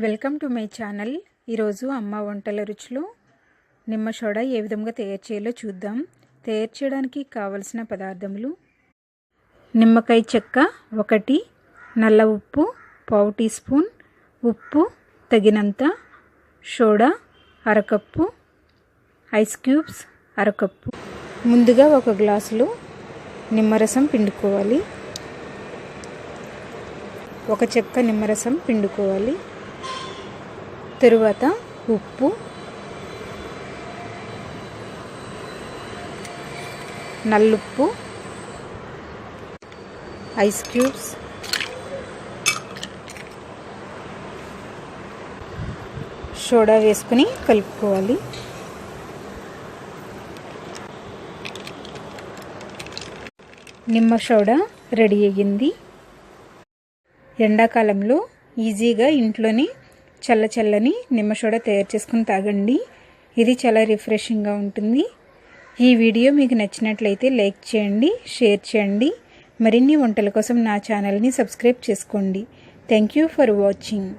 Welcome to my channel. ఈరోజు అమ్మ వంటల రుచులు నిమ్మ సోడా ఏ విధంగా తయారు చేయాలో చూద్దాం. తయారు చేయడానికి కావలసిన పదార్థములు: నిమ్మకాయ చెక్క 1, నల్ల ఉప్పు పావు టీ స్పూన్, ఉప్పు తగినంత, soda 1/2 cup, ice cubes 1/2 cup. ముందుగా 1 గ్లాసులో నిమ్మరసం పిండుకోవాలి. 1 చెక్క నిమ్మరసం పిండుకోవాలి. తరువాత ఉప్పు, నల్లుప్పు, ఐస్ క్యూబ్స్, సోడా వేసుకుని కలుపుకోవాలి. నిమ్మ సోడా రెడీ అయ్యింది. ఎండాకాలంలో ఈజీగా ఇంట్లోనే చల్లని నిమ్మ సోడా తయారు చేసుకుని తాగండి. ఇది చాలా రిఫ్రెషింగ్గా ఉంటుంది. ఈ వీడియో మీకు నచ్చినట్లయితే లైక్ చేయండి, షేర్ చేయండి. మరిన్ని వంటల కోసం నా ఛానల్ని సబ్స్క్రైబ్ చేసుకోండి. Thank you for watching.